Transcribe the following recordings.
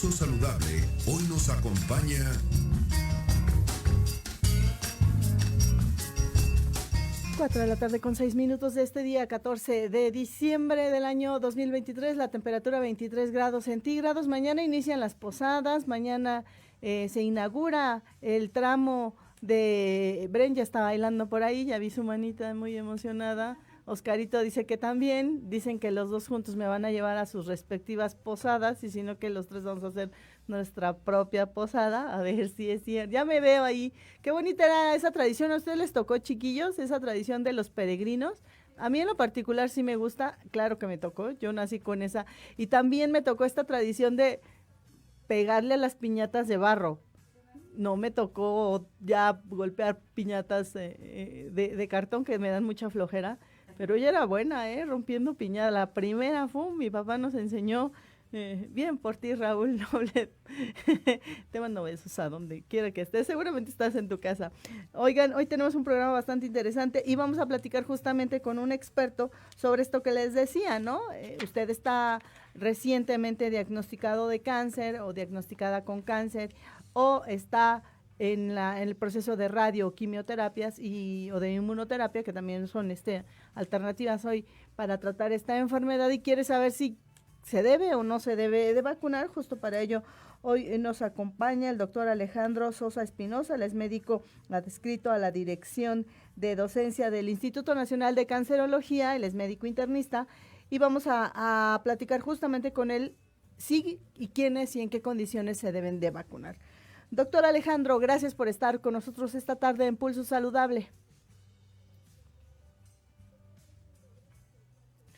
Pulso Saludable hoy nos acompaña 4 de la tarde con 6 minutos de este día 14 de diciembre del año 2023, la temperatura 23 grados centígrados. Mañana inician las posadas, mañana se inaugura el tramo de Bren, ya está bailando por ahí, ya vi su manita muy emocionada. Oscarito dice que también, dicen que los dos juntos me van a llevar a sus respectivas posadas, y si no que los tres vamos a hacer nuestra propia posada, a ver si es cierto. Ya me veo ahí. Qué bonita era esa tradición. ¿A ustedes les tocó, chiquillos, esa tradición de los peregrinos? A mí en lo particular sí me gusta, claro que me tocó, yo nací con esa. Y también me tocó esta tradición de pegarle a las piñatas de barro. No me tocó ya golpear piñatas de cartón, que me dan mucha flojera, pero ella era buena, rompiendo piñata. La primera fue, mi papá nos enseñó. Bien por ti, Raúl Noble. Te mando besos a donde quiera que estés. Seguramente estás en tu casa. Oigan, hoy tenemos un programa bastante interesante y vamos a platicar justamente con un experto sobre esto que les decía, ¿no? Usted está recientemente diagnosticado de cáncer o diagnosticada con cáncer, o está en el proceso de radioquimioterapias o de inmunoterapia, que también son alternativas hoy para tratar esta enfermedad, y quiere saber si se debe o no se debe de vacunar. Justo para ello hoy nos acompaña el doctor Alejandro Sosa Espinosa. Él es médico adscrito a la Dirección de Docencia del Instituto Nacional de Cancerología. Él es médico internista y vamos a platicar justamente con él si y quiénes y en qué condiciones se deben de vacunar. Doctor Alejandro, gracias por estar con nosotros esta tarde en Pulso Saludable.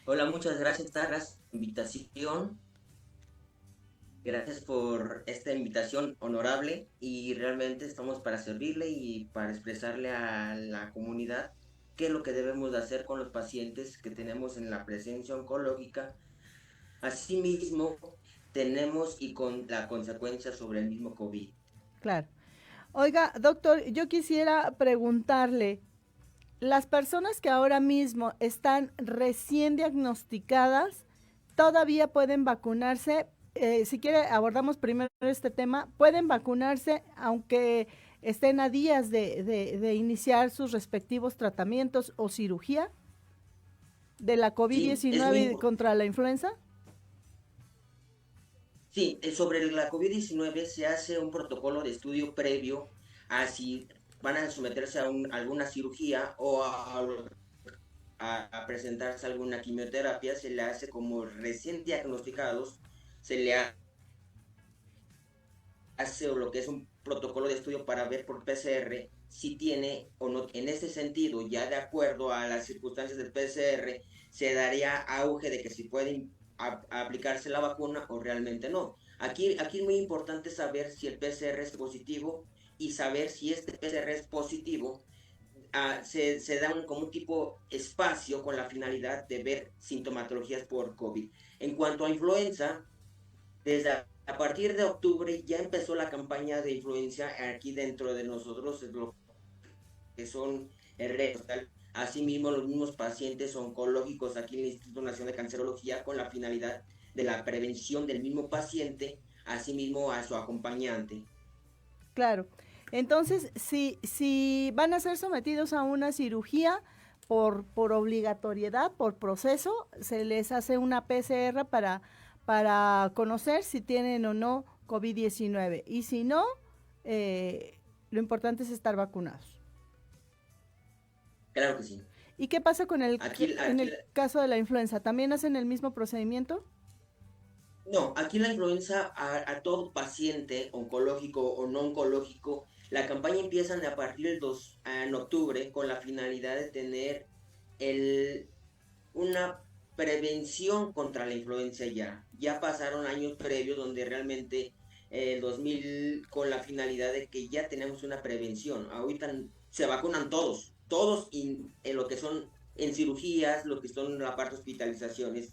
Hola, muchas gracias, Tara, por la invitación. Gracias por esta invitación honorable, y realmente estamos para servirle y para expresarle a la comunidad qué es lo que debemos de hacer con los pacientes que tenemos en la presencia oncológica. Asimismo, tenemos y con la consecuencia sobre el mismo COVID. Claro. Oiga, doctor, yo quisiera preguntarle, las personas que ahora mismo están recién diagnosticadas, ¿todavía pueden vacunarse? Si quiere, abordamos primero este tema. ¿Pueden vacunarse aunque estén a días de iniciar sus respectivos tratamientos o cirugía de la Sí, COVID-19 contra la influenza? sí, sobre la COVID-19 se hace un protocolo de estudio previo a si van a someterse a alguna cirugía o a presentarse alguna quimioterapia. Se le hace como recién diagnosticados, se le hace lo que es un protocolo de estudio para ver por PCR si tiene o no. En ese sentido, ya de acuerdo a las circunstancias del PCR, se daría auge de que si pueden aplicarse la vacuna o realmente no. Aquí es muy importante saber si el PCR es positivo, y saber si este PCR es positivo. Se da como un tipo espacio con la finalidad de ver sintomatologías por COVID. En cuanto a influenza, desde a partir de octubre ya empezó la campaña de influenza aquí dentro de nosotros, lo que son el rental. Asimismo, los mismos pacientes oncológicos aquí en el Instituto Nacional de Cancerología, con la finalidad de la prevención del mismo paciente, asimismo a su acompañante. Claro. Entonces, si van a ser sometidos a una cirugía por obligatoriedad, por proceso, se les hace una PCR para conocer si tienen o no COVID-19. Y si no, lo importante es estar vacunados. Claro que sí. ¿Y qué pasa con en Aquí, el caso de la influenza? ¿También hacen el mismo procedimiento? no, aquí la influenza a todo paciente oncológico o no oncológico, la campaña empieza a partir en octubre, con la finalidad de tener el, una prevención contra la influenza ya. Ya pasaron años previos donde realmente el 2000, con la finalidad de que ya tenemos una prevención. Ahorita se vacunan todos en lo que son en cirugías, lo que son la parte de hospitalizaciones.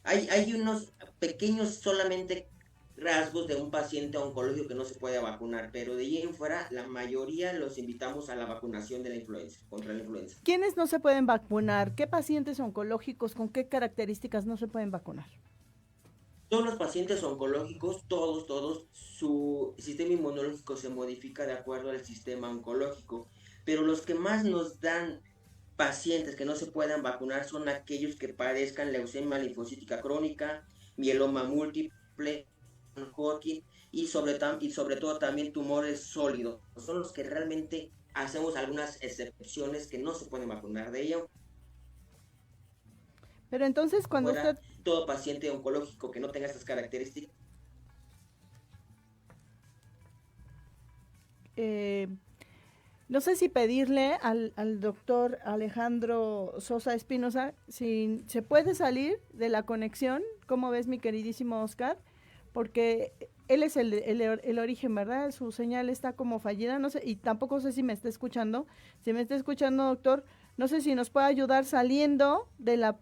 Hay unos pequeños solamente rasgos de un paciente oncológico que no se puede vacunar, pero de ahí en fuera la mayoría los invitamos a la vacunación de la influenza, contra la influenza. ¿Quiénes no se pueden vacunar? ¿Qué pacientes oncológicos con qué características no se pueden vacunar? Todos los pacientes oncológicos, todos, su sistema inmunológico se modifica de acuerdo al sistema oncológico, pero los que más nos dan pacientes que no se puedan vacunar son aquellos que padezcan leucemia linfocítica crónica, mieloma múltiple, Hodgkin y sobre todo también tumores sólidos. Son los que realmente hacemos algunas excepciones que no se pueden vacunar de ello. Pero entonces cuando Fuera, usted... todo paciente oncológico que no tenga estas características. No sé si pedirle al doctor Alejandro Sosa Espinosa si se puede salir de la conexión. ¿Cómo ves, mi queridísimo Oscar? Porque él es el origen, ¿verdad? Su señal está como fallida, no sé, y tampoco sé si me está escuchando. Si me está escuchando, doctor, no sé si nos puede ayudar saliendo de la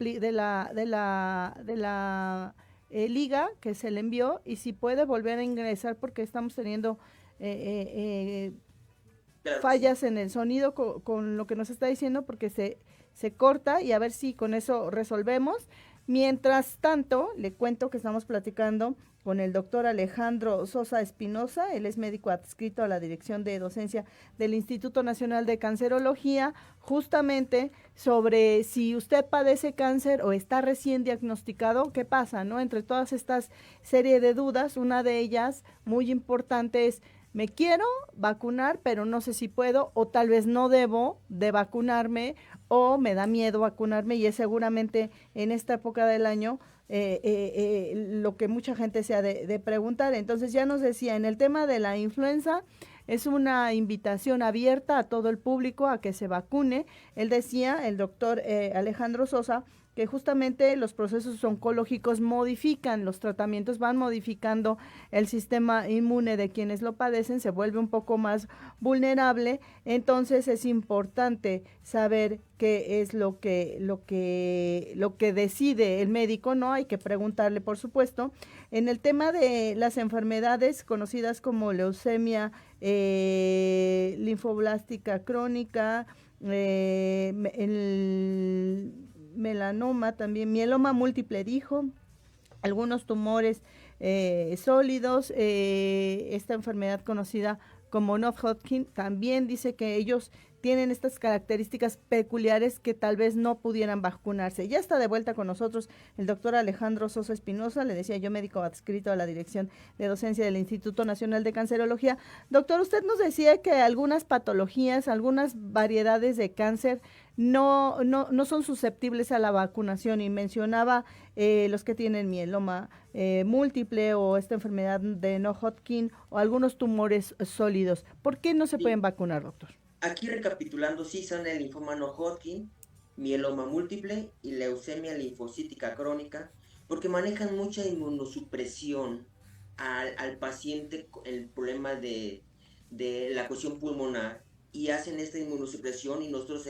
liga que se le envió, y si puede volver a ingresar, porque estamos teniendo Claro que sí. fallas en el sonido con lo que nos está diciendo, porque se corta, y a ver si con eso resolvemos. Mientras tanto, le cuento que estamos platicando con el doctor Alejandro Sosa Espinosa. Él es médico adscrito a la Dirección de Docencia del Instituto Nacional de Cancerología, justamente sobre si usted padece cáncer o está recién diagnosticado, qué pasa, ¿no? Entre todas estas serie de dudas, una de ellas muy importante es: me quiero vacunar, pero no sé si puedo, o tal vez no debo de vacunarme, o me da miedo vacunarme, y es seguramente en esta época del año lo que mucha gente se ha de preguntar. Entonces ya nos decía, en el tema de la influenza, es una invitación abierta a todo el público a que se vacune. Él decía, el doctor Alejandro Sosa, que justamente los procesos oncológicos modifican los tratamientos, van modificando el sistema inmune de quienes lo padecen, se vuelve un poco más vulnerable. Entonces es importante saber qué es lo que decide el médico, ¿no? Hay que preguntarle, por supuesto. En el tema de las enfermedades conocidas como leucemia linfoblástica crónica, el melanoma también, mieloma múltiple, dijo, algunos tumores sólidos, esta enfermedad conocida como Non-Hodgkin, también dice que ellos tienen estas características peculiares que tal vez no pudieran vacunarse. Ya está de vuelta con nosotros el doctor Alejandro Sosa Espinosa, le decía yo, médico adscrito a la Dirección de Docencia del Instituto Nacional de Cancerología. Doctor, usted nos decía que algunas patologías, algunas variedades de cáncer no son susceptibles a la vacunación, y mencionaba los que tienen mieloma múltiple, o esta enfermedad de No-Hodgkin, o algunos tumores sólidos. ¿Por qué no se Sí. pueden vacunar, doctor? Aquí recapitulando, sí son el linfoma no Hodgkin, mieloma múltiple y leucemia linfocítica crónica, porque manejan mucha inmunosupresión al paciente, el problema de la cuestión pulmonar, y hacen esta inmunosupresión, y nosotros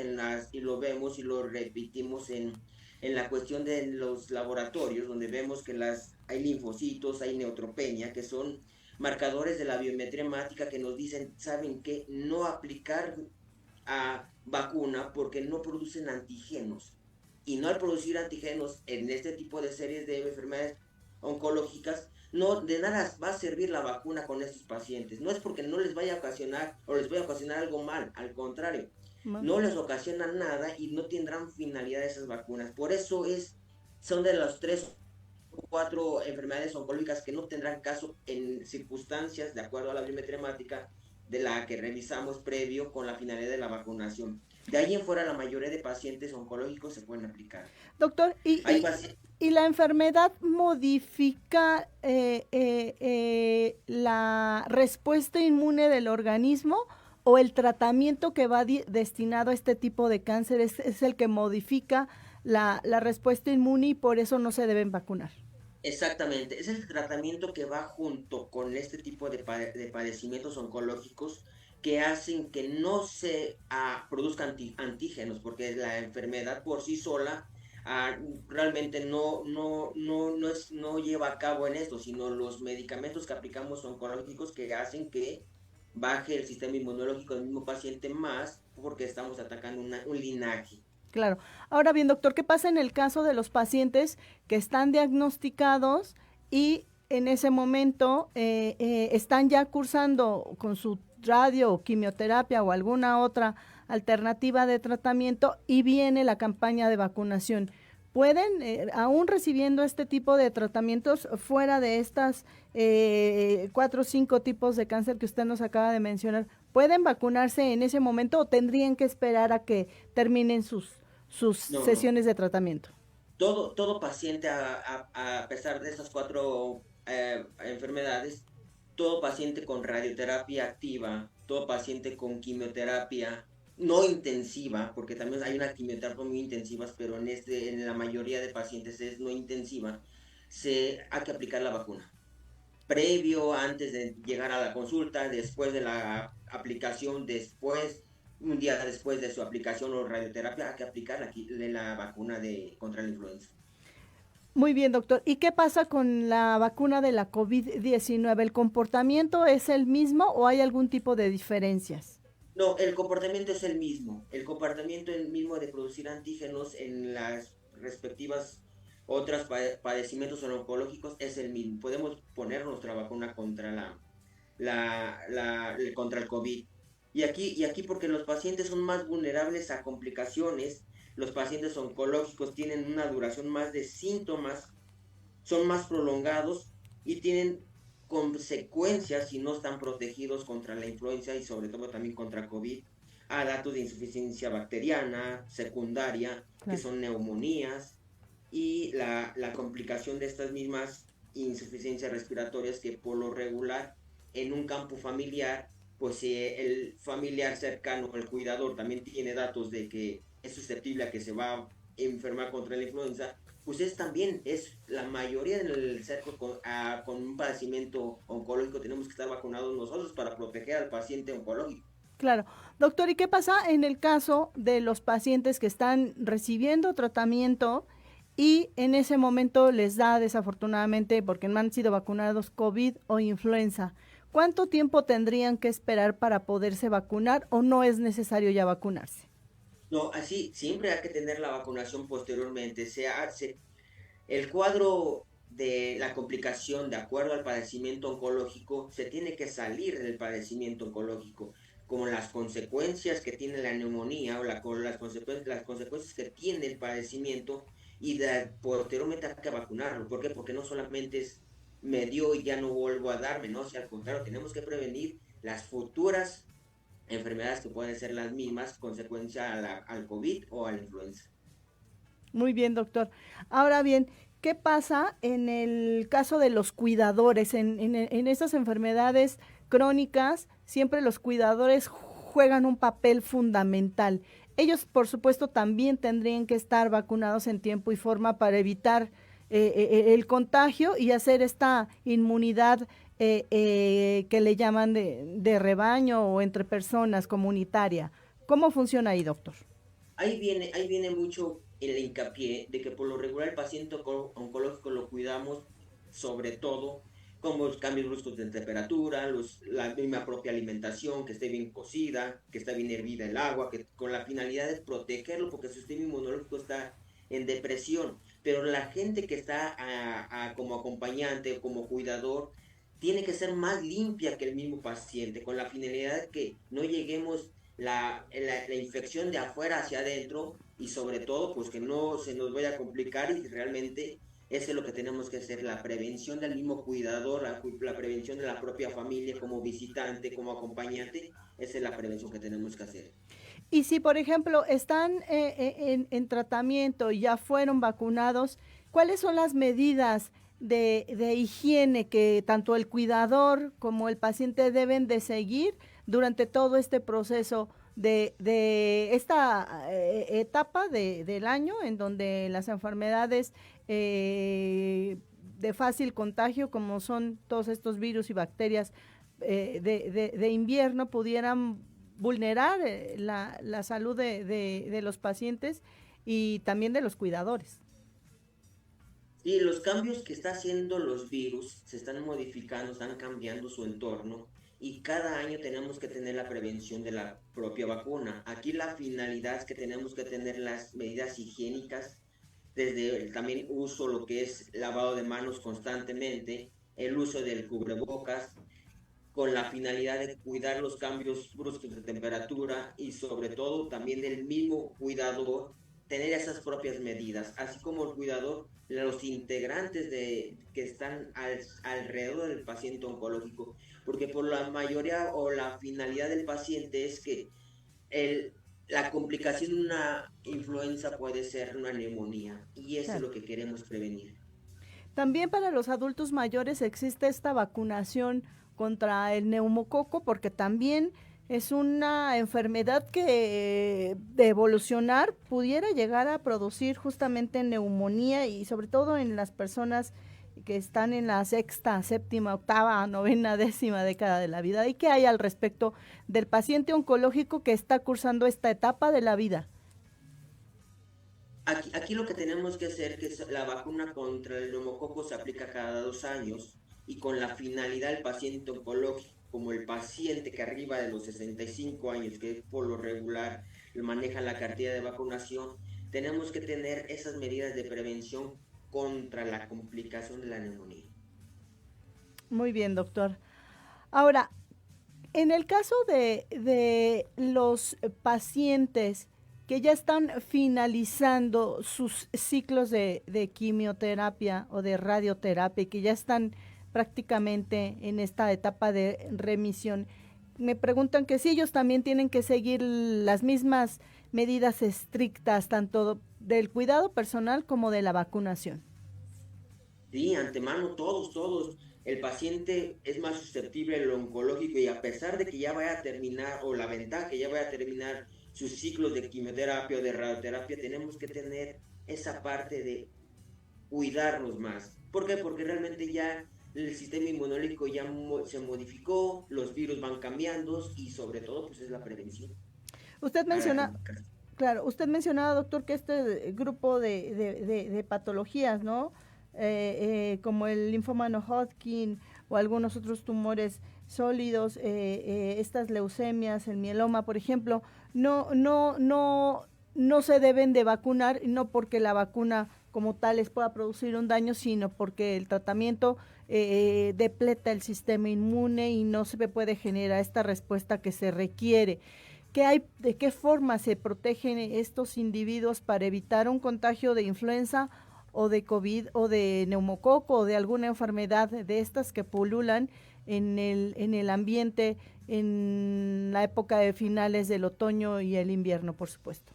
y lo vemos y lo repetimos en la cuestión de los laboratorios, donde vemos que hay linfocitos, hay neutropenia, que son marcadores de la biometría hemática que nos dicen, ¿saben qué? No aplicar a vacuna porque no producen antígenos. Y no al producir antígenos en este tipo de series de enfermedades oncológicas, no de nada va a servir la vacuna con estos pacientes. No es porque no les vaya a ocasionar o les vaya a ocasionar algo mal, al contrario, no les ocasiona nada y no tendrán finalidad esas vacunas. Por eso son de las 3 o 4 enfermedades oncológicas que no tendrán caso en circunstancias, de acuerdo a la biometría hemática, de la que revisamos previo con la finalidad de la vacunación. De ahí en fuera, la mayoría de pacientes oncológicos se pueden aplicar. Doctor, Hay pacientes. ¿y la enfermedad modifica la respuesta inmune del organismo, o el tratamiento que va destinado a este tipo de cáncer es el que modifica la respuesta inmune, y por eso no se deben vacunar? Exactamente, es el tratamiento que va junto con este tipo de padecimientos oncológicos que hacen que no se produzcan antígenos, porque la enfermedad por sí sola realmente no lleva a cabo en esto, sino los medicamentos que aplicamos oncológicos que hacen que baje el sistema inmunológico del mismo paciente más, porque estamos atacando un linaje. Claro. Ahora bien, doctor, ¿qué pasa en el caso de los pacientes que están diagnosticados y en ese momento están ya cursando con su radio o quimioterapia o alguna otra alternativa de tratamiento y viene la campaña de vacunación. ¿Pueden, aún recibiendo este tipo de tratamientos, fuera de estas 4 o 5 tipos de cáncer que usted nos acaba de mencionar, pueden vacunarse en ese momento o tendrían que esperar a que terminen sus No, no. sesiones de tratamiento? Todo paciente, a pesar de esas cuatro enfermedades, todo paciente con radioterapia activa, todo paciente con quimioterapia no intensiva, porque también hay una quimioterapia muy intensivas, pero en la mayoría de pacientes es no intensiva, hay que aplicar la vacuna. Previo, antes de llegar a la consulta, después de la aplicación, después, un día después de su aplicación o radioterapia, hay que aplicar la vacuna contra la influenza. Muy bien, doctor. ¿Y qué pasa con la vacuna de la COVID-19? ¿El comportamiento es el mismo o hay algún tipo de diferencias? No, el comportamiento es el mismo. El comportamiento es el mismo de producir antígenos en las respectivas otros padecimientos oncológicos es el mismo. Podemos poner nuestra vacuna contra contra el COVID. Y aquí porque los pacientes son más vulnerables a complicaciones, los pacientes oncológicos tienen una duración más de síntomas, son más prolongados y tienen consecuencias si no están protegidos contra la influenza y sobre todo también contra COVID, a datos de insuficiencia bacteriana secundaria, que Claro. son neumonías, y la complicación de estas mismas insuficiencias respiratorias que por lo regular en un campo familiar, pues si el familiar cercano, el cuidador también tiene datos de que es susceptible a que se va a enfermar contra la influenza, pues también es la mayoría del cerco con un padecimiento oncológico tenemos que estar vacunados nosotros para proteger al paciente oncológico. Claro. Doctor, ¿y qué pasa en el caso de los pacientes que están recibiendo tratamiento y en ese momento les da desafortunadamente, porque no han sido vacunados, COVID o influenza? ¿Cuánto tiempo tendrían que esperar para poderse vacunar o no es necesario ya vacunarse? No, así siempre hay que tener la vacunación posteriormente. El cuadro de la complicación de acuerdo al padecimiento oncológico se tiene que salir del padecimiento oncológico, como las consecuencias que tiene la neumonía o las consecuencias que tiene el padecimiento y posteriormente hay que vacunarlo. ¿Por qué? Porque no solamente es me dio y ya no vuelvo a darme, no, o sea, al contrario, tenemos que prevenir las futuras enfermedades que pueden ser las mismas consecuencia al COVID o a la influenza. Muy bien, doctor. Ahora bien, ¿qué pasa en el caso de los cuidadores? En estas enfermedades crónicas, siempre los cuidadores juegan un papel fundamental. Ellos, por supuesto, también tendrían que estar vacunados en tiempo y forma para evitar el contagio y hacer esta inmunidad que le llaman de rebaño o entre personas comunitaria. ¿Cómo funciona ahí, doctor? Ahí viene mucho el hincapié de que por lo regular el paciente oncológico lo cuidamos sobre todo como los cambios bruscos de temperatura, la misma propia alimentación, que esté bien cocida, que esté bien hervida el agua, que con la finalidad de protegerlo porque su sistema inmunológico está en depresión. Pero la gente que está como acompañante o como cuidador tiene que ser más limpia que el mismo paciente, con la finalidad de que no lleguemos la infección de afuera hacia adentro y sobre todo pues que no se nos vaya a complicar y realmente eso es lo que tenemos que hacer, la prevención del mismo cuidador, la prevención de la propia familia como visitante, como acompañante, esa es la prevención que tenemos que hacer. Y si, por ejemplo, están en tratamiento y ya fueron vacunados, ¿cuáles son las medidas de higiene que tanto el cuidador como el paciente deben de seguir durante todo este proceso de esta etapa del año en donde las enfermedades de fácil contagio, como son todos estos virus y bacterias de invierno, pudieran vulnerar la salud de los pacientes y también de los cuidadores? Y los cambios que está haciendo los virus se están modificando, están cambiando su entorno y cada año tenemos que tener la prevención de la propia vacuna. Aquí la finalidad es que tenemos que tener las medidas higiénicas desde el también uso lo que es lavado de manos constantemente, el uso del cubrebocas, con la finalidad de cuidar los cambios bruscos de temperatura y sobre todo también del mismo cuidador tener esas propias medidas, así como el cuidador, los integrantes que están alrededor del paciente oncológico, porque por la mayoría o la finalidad del paciente es que el, la complicación de una influenza puede ser una neumonía y eso es Claro. lo que queremos prevenir. También para los adultos mayores existe esta vacunación contra el neumococo, porque también es una enfermedad que de evolucionar pudiera llegar a producir justamente neumonía y sobre todo en las personas que están en la sexta, séptima, octava, novena, décima década de la vida. ¿Y qué hay al respecto del paciente oncológico que está cursando esta etapa de la vida? Aquí lo que tenemos que hacer, que es la vacuna contra el neumococo se aplica cada 2 años y con la finalidad del paciente oncológico, como el paciente que arriba de los 65 años, que por lo regular maneja la cartilla de vacunación, tenemos que tener esas medidas de prevención contra la complicación de la neumonía. Muy bien, doctor. Ahora, en el caso de los pacientes que ya están finalizando sus ciclos de quimioterapia o de radioterapia y que ya están prácticamente en esta etapa de remisión, me preguntan que si ellos también tienen que seguir las mismas medidas estrictas, tanto del cuidado personal como de la vacunación. Sí, antemano, todos. El paciente es más susceptible al oncológico y a pesar de que ya vaya a terminar, o la ventaja que ya vaya a terminar sus ciclos de quimioterapia o de radioterapia, tenemos que tener esa parte de cuidarnos más. ¿Por qué? Porque realmente ya el sistema inmunológico ya se modificó, los virus van cambiando y sobre todo pues es la prevención Usted a la menciona, complicación. claro, usted mencionaba, doctor, que este grupo de patologías, ¿no? Como el linfoma no Hodgkin o algunos otros tumores sólidos, estas leucemias, el mieloma, por ejemplo, no se deben de vacunar, no porque la vacuna como tal les pueda producir un daño, sino porque el tratamiento depleta el sistema inmune y no se puede generar esta respuesta que se requiere. ¿De qué forma se protegen estos individuos para evitar un contagio de influenza o de COVID o de neumococo o de alguna enfermedad de estas que pululan en el ambiente en la época de finales del otoño y el invierno, por supuesto?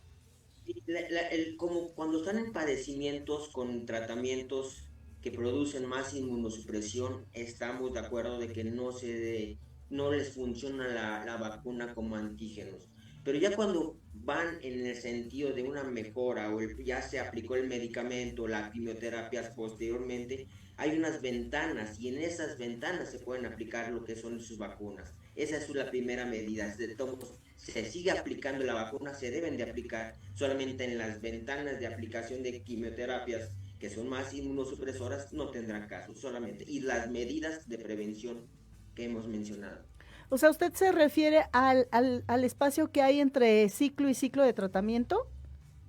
Como cuando están en padecimientos con tratamientos que producen más inmunosupresión, estamos de acuerdo de que no les funciona la vacuna como antígenos. Pero ya cuando van en el sentido de una mejora o ya se aplicó el medicamento, la quimioterapia posteriormente, hay unas ventanas y en esas ventanas se pueden aplicar lo que son sus vacunas. Esa es la primera medida. De todos, se sigue aplicando la vacuna, se deben de aplicar solamente en las ventanas de aplicación de quimioterapias que son más inmunosupresoras, no tendrán caso solamente. Y las medidas de prevención que hemos mencionado. O sea, ¿usted se refiere al espacio que hay entre ciclo y ciclo de tratamiento?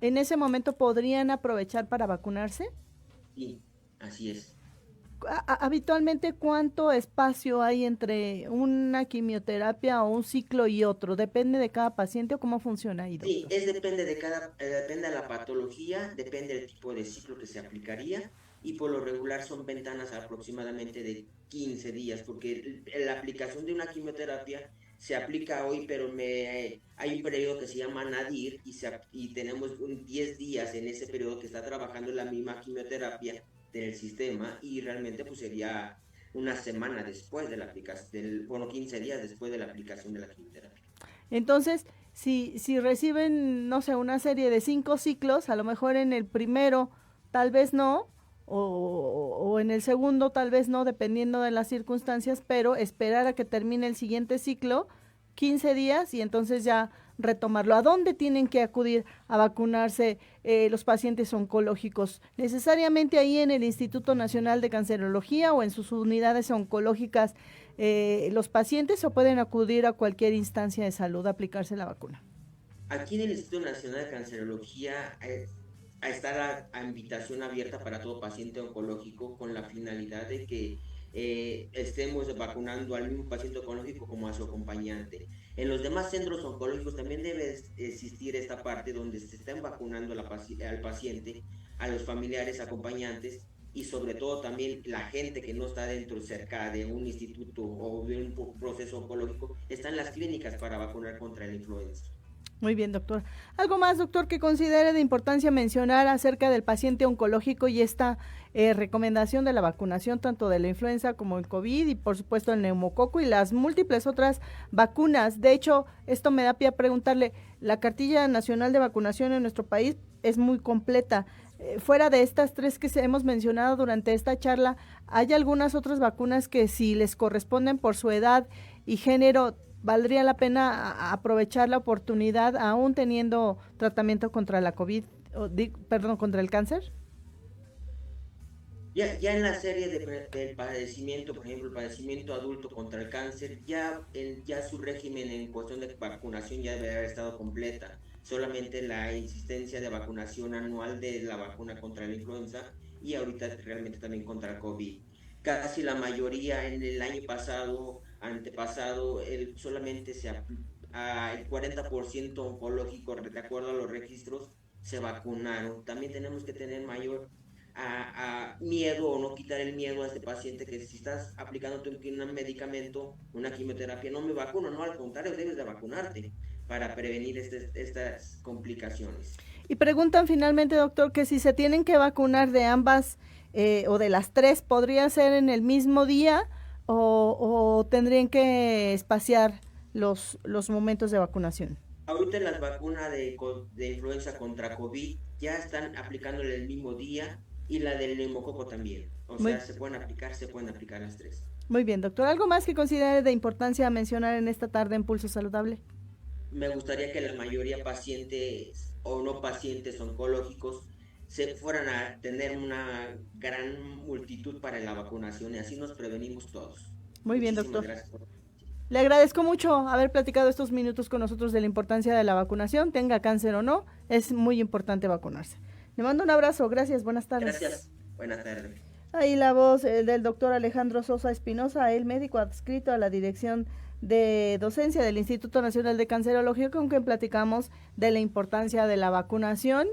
¿En ese momento podrían aprovechar para vacunarse? Sí, así es. Habitualmente, ¿cuánto espacio hay entre una quimioterapia o un ciclo y otro? ¿Depende de cada paciente o cómo funciona ahí, Sí, doctor? depende de la patología, depende del tipo de ciclo que se aplicaría y por lo regular son ventanas aproximadamente de 15 días, porque la aplicación de una quimioterapia se aplica hoy, pero hay un periodo que se llama nadir y tenemos 10 días en ese periodo que está trabajando la misma quimioterapia del sistema y realmente pues sería una semana después de la aplicación, bueno, 15 días después de la aplicación de la quimioterapia. Entonces, si reciben, no sé, una serie de 5 ciclos, a lo mejor en el primero tal vez no, o en el segundo tal vez no, dependiendo de las circunstancias, pero esperar a que termine el siguiente ciclo, 15 días, y entonces ya retomarlo. ¿A dónde tienen que acudir a vacunarse los pacientes oncológicos? ¿Necesariamente ahí en el Instituto Nacional de Cancerología o en sus unidades oncológicas los pacientes, o pueden acudir a cualquier instancia de salud a aplicarse la vacuna? Aquí en el Instituto Nacional de Cancerología estar a invitación abierta para todo paciente oncológico con la finalidad de que estemos vacunando al mismo paciente oncológico como a su acompañante. En los demás centros oncológicos también debe existir esta parte donde se estén vacunando al paciente, a los familiares acompañantes y sobre todo también la gente que no está dentro cerca de un instituto o de un proceso oncológico, está en las clínicas para vacunar contra la influenza. Muy bien, doctor. ¿Algo más, doctor, que considere de importancia mencionar acerca del paciente oncológico y esta recomendación de la vacunación tanto de la influenza como el COVID y por supuesto el neumococo y las múltiples otras vacunas? De hecho, esto me da pie a preguntarle, la cartilla nacional de vacunación en nuestro país es muy completa. Fuera de estas 3 que hemos mencionado durante esta charla, ¿hay algunas otras vacunas que si les corresponden por su edad y género valdría la pena aprovechar la oportunidad aún teniendo tratamiento contra la COVID, contra el cáncer? Ya en la serie del padecimiento, por ejemplo, el padecimiento adulto contra el cáncer, ya su régimen en cuestión de vacunación ya debe haber estado completa. Solamente la insistencia de vacunación anual de la vacuna contra la influenza y ahorita realmente también contra el COVID. Casi la mayoría en el año pasado, antepasado, solamente el 40% oncológico, de acuerdo a los registros, se vacunaron. También tenemos que tener mayor a miedo o no quitar el miedo a este paciente que si estás aplicándote un medicamento, una quimioterapia, no me vacuno, no, al contrario, debes de vacunarte para prevenir estas complicaciones. Y preguntan finalmente, doctor, que si se tienen que vacunar de ambas o de las 3, ¿podría ser en el mismo día o tendrían que espaciar los momentos de vacunación? Ahorita las vacunas de influenza contra COVID ya están aplicándole el mismo día y la del neumococo también. O sea, se pueden aplicar las 3. Muy bien, doctor. ¿Algo más que considere de importancia mencionar en esta tarde en Pulso Saludable? Me gustaría que la mayoría pacientes o no pacientes oncológicos se fueran a tener una gran multitud para la vacunación y así nos prevenimos todos. Muy bien, doctor. Gracias por... Le agradezco mucho haber platicado estos minutos con nosotros de la importancia de la vacunación, tenga cáncer o no, es muy importante vacunarse. Le mando un abrazo, gracias, buenas tardes. Gracias, buenas tardes. Ahí la voz del doctor Alejandro Sosa Espinosa, el médico adscrito a la Dirección de Docencia del Instituto Nacional de Cancerología, con quien platicamos de la importancia de la vacunación